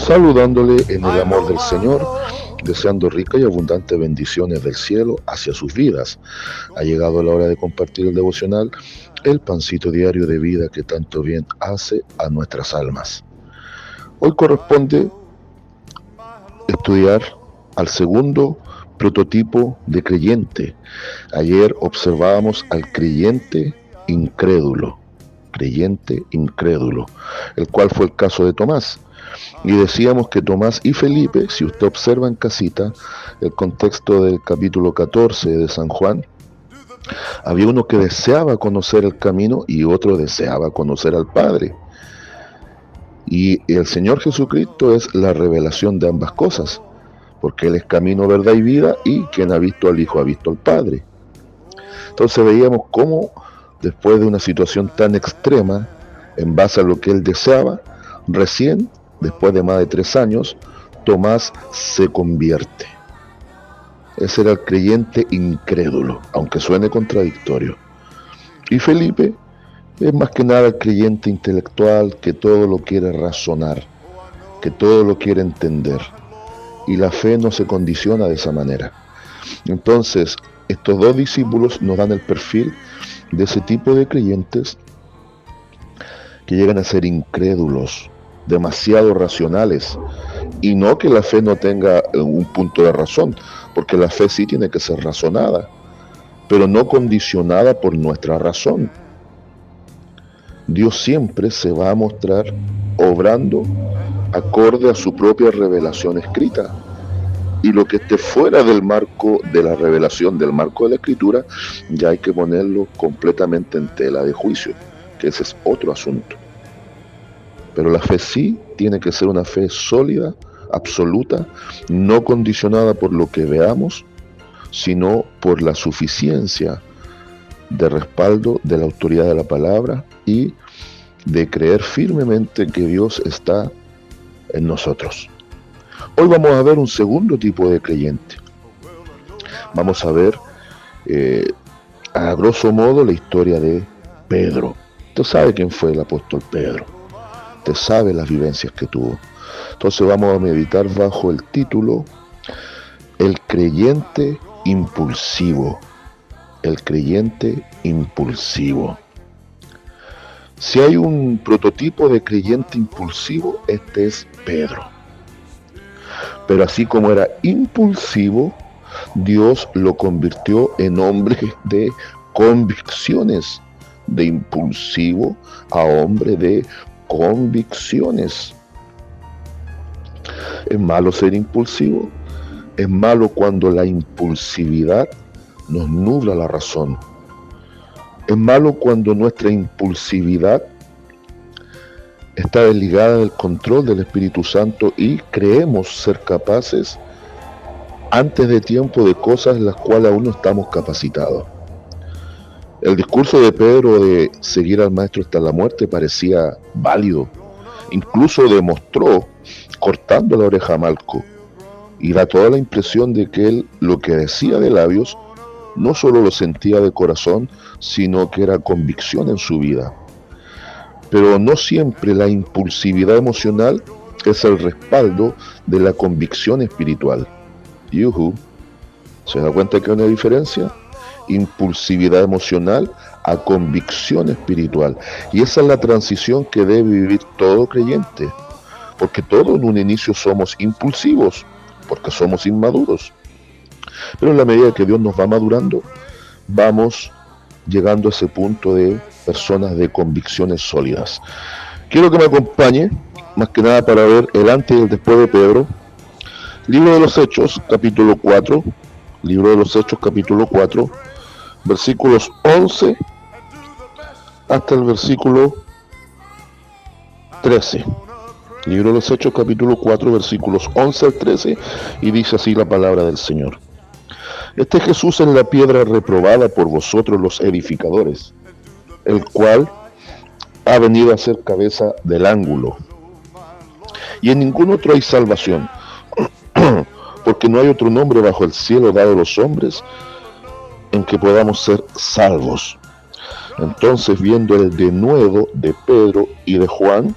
saludándole en el amor del Señor, deseando ricas y abundantes bendiciones del cielo hacia sus vidas. Ha llegado la hora de compartir el devocional, el pancito diario de vida que tanto bien hace a nuestras almas. Hoy corresponde estudiar al segundo prototipo de creyente. Ayer observábamos al creyente incrédulo, el cual fue el caso de Tomás. Y decíamos que Tomás y Felipe, si usted observa en casita el contexto del capítulo 14 de San Juan, había uno que deseaba conocer el camino y otro deseaba conocer al Padre. Y el Señor Jesucristo es la revelación de ambas cosas, porque Él es camino, verdad y vida, y quien ha visto al Hijo ha visto al Padre. Entonces veíamos cómo, después de una situación tan extrema, en base a lo que Él deseaba, recién, después de más de 3 años, Tomás se convierte. Ese era el creyente incrédulo, aunque suene contradictorio. Y Felipe es más que nada el creyente intelectual que todo lo quiere razonar, que todo lo quiere entender. Y la fe no se condiciona de esa manera. Entonces, estos dos discípulos nos dan el perfil de ese tipo de creyentes que llegan a ser incrédulos, demasiado racionales, y no que la fe no tenga un punto de razón, porque la fe sí tiene que ser razonada, pero no condicionada por nuestra razón. Dios siempre se va a mostrar obrando acorde a su propia revelación escrita, y lo que esté fuera del marco de la revelación, del marco de la escritura, ya hay que ponerlo completamente en tela de juicio, que ese es otro asunto. Pero la fe sí tiene que ser una fe sólida, absoluta, no condicionada por lo que veamos, sino por la suficiencia de respaldo de la autoridad de la palabra y de creer firmemente que Dios está en nosotros. Hoy vamos a ver un segundo tipo de creyente. Vamos a ver, a grosso modo, la historia de Pedro. Usted sabe quién fue el apóstol Pedro. Usted sabe las vivencias que tuvo. Entonces vamos a meditar bajo el título El creyente impulsivo. El creyente impulsivo. Si hay un prototipo de creyente impulsivo, este es Pedro. Pero así como era impulsivo, Dios lo convirtió en hombre de convicciones. De impulsivo a hombre de convicciones. ¿Es malo ser impulsivo? Es malo cuando la impulsividad nos nubla la razón. Es malo cuando nuestra impulsividad está desligada del control del Espíritu Santo y creemos ser capaces antes de tiempo de cosas en las cuales aún no estamos capacitados. El discurso de Pedro de seguir al Maestro hasta la muerte parecía válido. Incluso demostró cortando la oreja a Malco, y da toda la impresión de que él lo que decía de labios no solo lo sentía de corazón, sino que era convicción en su vida. Pero no siempre la impulsividad emocional es el respaldo de la convicción espiritual. ¿Se da cuenta que hay una diferencia? Impulsividad emocional a convicción espiritual. Y esa es la transición que debe vivir todo creyente. Porque todos en un inicio somos impulsivos, porque somos inmaduros. Pero en la medida que Dios nos va madurando, vamos llegando a ese punto de personas de convicciones sólidas. Quiero que me acompañe, más que nada para ver el antes y el después de Pedro. Libro de los Hechos, capítulo 4. Libro de los Hechos, capítulo 4, versículos 11 hasta el versículo 13. Libro de los Hechos, capítulo 4, versículos 11 al 13, y dice así la palabra del Señor. Este Jesús es la piedra reprobada por vosotros los edificadores, el cual ha venido a ser cabeza del ángulo. Y en ningún otro hay salvación, porque no hay otro nombre bajo el cielo dado a los hombres en que podamos ser salvos. Entonces, viendo el denuedo de Pedro y de Juan,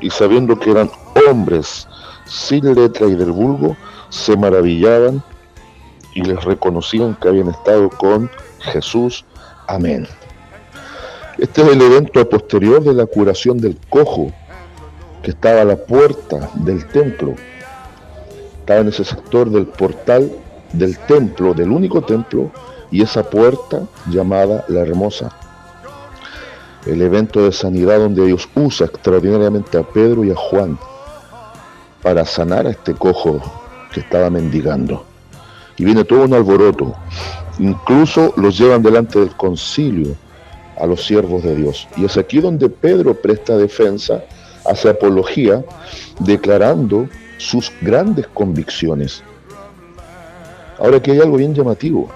y sabiendo que eran hombres sin letra y del vulgo se maravillaban y les reconocían que habían estado con Jesús. Amén. Este es el evento posterior de la curación del cojo, que estaba a la puerta del templo. Estaba en ese sector del portal del templo, del único templo, y esa puerta llamada La Hermosa. El evento de sanidad donde Dios usa extraordinariamente a Pedro y a Juan para sanar a este cojo que estaba mendigando. Y viene todo un alboroto. Incluso los llevan delante del concilio a los siervos de Dios. Y es aquí donde Pedro presta defensa, hace apología, declarando sus grandes convicciones. Ahora, aquí hay algo bien llamativo.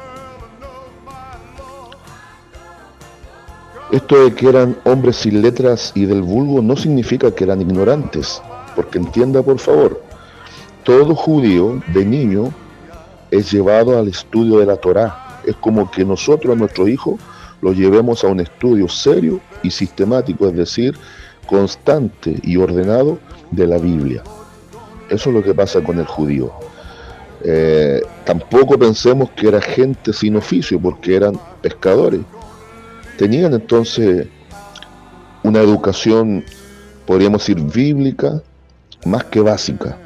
Esto de que eran hombres sin letras y del vulgo no significa que eran ignorantes, porque entienda por favor, todo judío de niño es llevado al estudio de la Torá. Es como que nosotros a nuestro hijo lo llevemos a un estudio serio y sistemático, es decir, constante y ordenado de la Biblia. Eso es lo que pasa con el judío. Tampoco pensemos que era gente sin oficio, porque eran pescadores. Tenían entonces una educación, podríamos decir, bíblica, más que básica.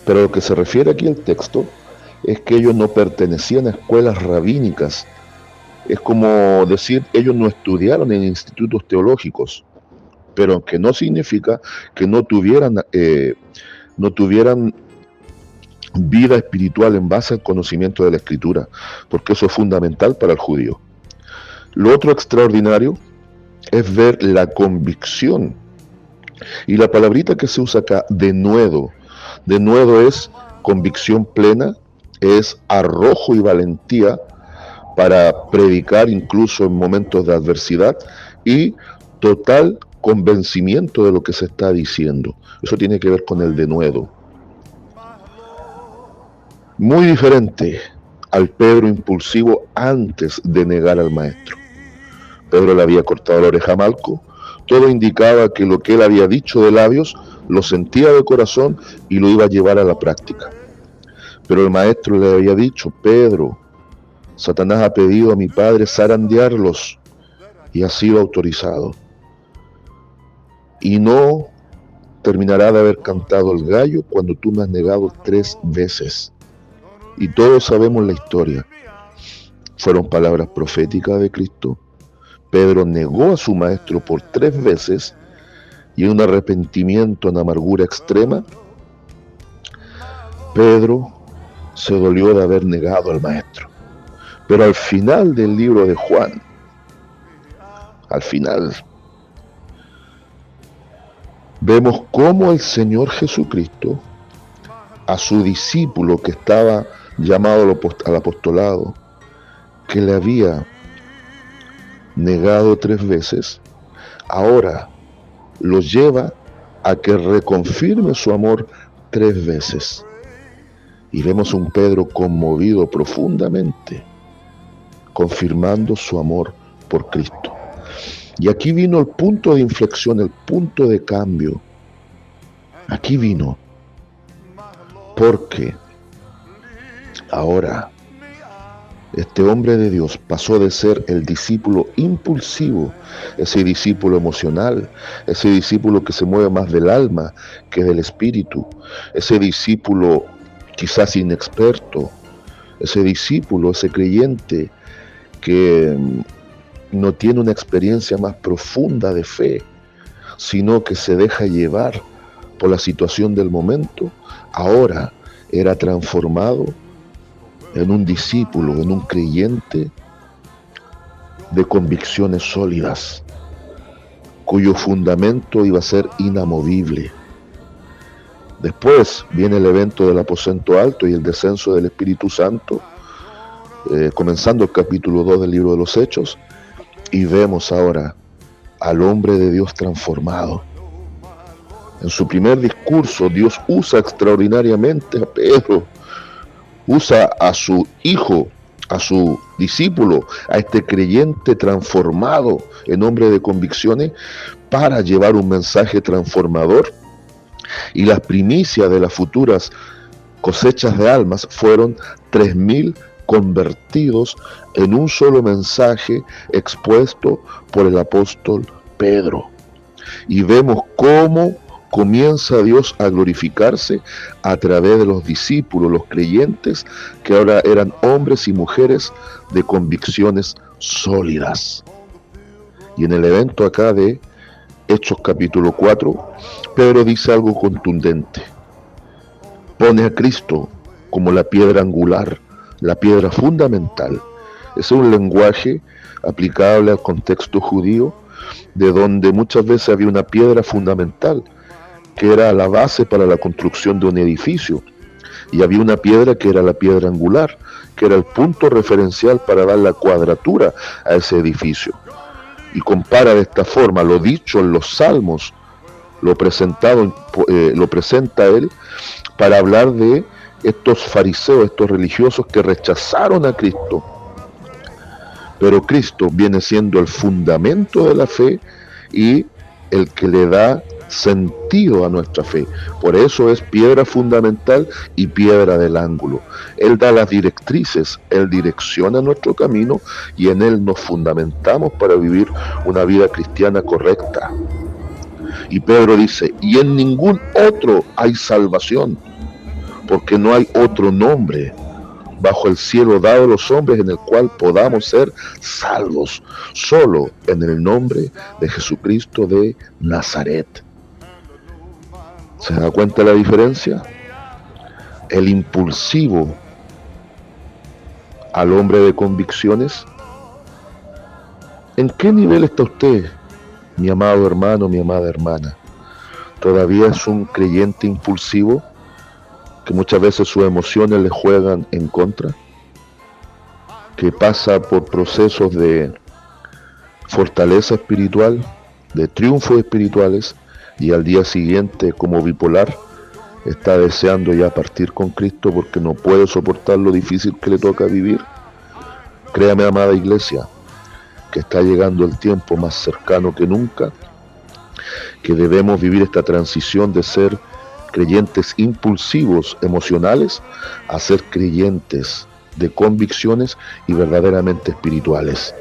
Pero lo que se refiere aquí al texto es que ellos no pertenecían a escuelas rabínicas. Es como decir, ellos no estudiaron en institutos teológicos, pero que no significa que no tuvieran vida espiritual en base al conocimiento de la Escritura, porque eso es fundamental para el judío. Lo otro extraordinario es ver la convicción. Y la palabrita que se usa acá, denuedo es convicción plena, es arrojo y valentía para predicar incluso en momentos de adversidad y total convencimiento de lo que se está diciendo. Eso tiene que ver con el denuedo. Muy diferente al Pedro impulsivo antes de negar al maestro. Pedro le había cortado la oreja a Malco. Todo indicaba que lo que él había dicho de labios lo sentía de corazón y lo iba a llevar a la práctica. Pero el maestro le había dicho: Pedro, Satanás ha pedido a mi padre zarandearlos y ha sido autorizado. Y no terminará de haber cantado el gallo cuando tú me has negado 3 veces. Y todos sabemos la historia. Fueron palabras proféticas de Cristo. Pedro negó a su maestro por 3 veces y en un arrepentimiento en amargura extrema, Pedro se dolió de haber negado al maestro. Pero al final del libro de Juan, al final, vemos cómo el Señor Jesucristo a su discípulo que estaba llamado al apostolado, que le había negado 3 veces, ahora lo lleva a que reconfirme su amor 3 veces. Y vemos un Pedro conmovido profundamente, confirmando su amor por Cristo. Y aquí vino el punto de inflexión, el punto de cambio. Aquí vino. Porque ahora este hombre de Dios pasó de ser el discípulo impulsivo, ese discípulo emocional, ese discípulo que se mueve más del alma que del espíritu, ese discípulo quizás inexperto, ese discípulo, ese creyente que no tiene una experiencia más profunda de fe, sino que se deja llevar por la situación del momento. Ahora era transformado en un discípulo, en un creyente de convicciones sólidas, cuyo fundamento iba a ser inamovible. Después viene el evento del aposento alto y el descenso del Espíritu Santo, comenzando el capítulo 2 del libro de los Hechos, y vemos ahora al hombre de Dios transformado. En su primer discurso, Dios usa extraordinariamente a Pedro, usa a su hijo, a su discípulo, a este creyente transformado en hombre de convicciones, para llevar un mensaje transformador Y las primicias de las futuras cosechas de almas fueron 3.000 convertidos en un solo mensaje expuesto por el apóstol Pedro. Y vemos cómo comienza Dios a glorificarse a través de los discípulos, los creyentes, que ahora eran hombres y mujeres de convicciones sólidas. Y en el evento acá de Hechos capítulo 4, Pedro dice algo contundente. Pone a Cristo como la piedra angular, la piedra fundamental. Es un lenguaje aplicable al contexto judío, de donde muchas veces había una piedra fundamental, que era la base para la construcción de un edificio, y había una piedra que era la piedra angular, que era el punto referencial para dar la cuadratura a ese edificio. Y compara de esta forma lo dicho en los Salmos, lo presenta él para hablar de estos fariseos, estos religiosos que rechazaron a Cristo. Pero Cristo viene siendo el fundamento de la fe y el que le da sentido a nuestra fe. Por eso es piedra fundamental y piedra del ángulo. Él da las directrices, Él direcciona nuestro camino y en Él nos fundamentamos para vivir una vida cristiana correcta. Y Pedro dice, y en ningún otro hay salvación, porque no hay otro nombre bajo el cielo dado a los hombres en el cual podamos ser salvos, solo en el nombre de Jesucristo de Nazaret. ¿Se da cuenta la diferencia? El impulsivo al hombre de convicciones. ¿En qué nivel está usted, mi amado hermano, mi amada hermana? ¿Todavía es un creyente impulsivo que muchas veces sus emociones le juegan en contra? ¿Que pasa por procesos de fortaleza espiritual, de triunfos espirituales, y al día siguiente, como bipolar, está deseando ya partir con Cristo porque no puede soportar lo difícil que le toca vivir? Créame, amada iglesia, que está llegando el tiempo más cercano que nunca, que debemos vivir esta transición de ser creyentes impulsivos, emocionales, a ser creyentes de convicciones y verdaderamente espirituales.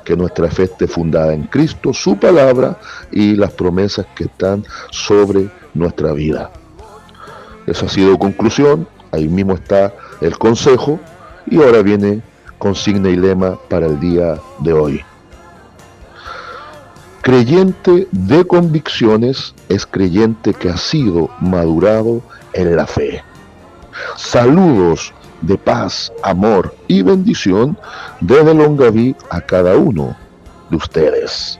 Que nuestra fe esté fundada en Cristo, su palabra y las promesas que están sobre nuestra vida. Eso ha sido conclusión, ahí mismo está el consejo y ahora viene consigna y lema para el día de hoy. Creyente de convicciones es creyente que ha sido madurado en la fe. Saludos de paz, amor y bendición desde Longaví a cada uno de ustedes.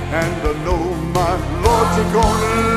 And I know my Lord's gonna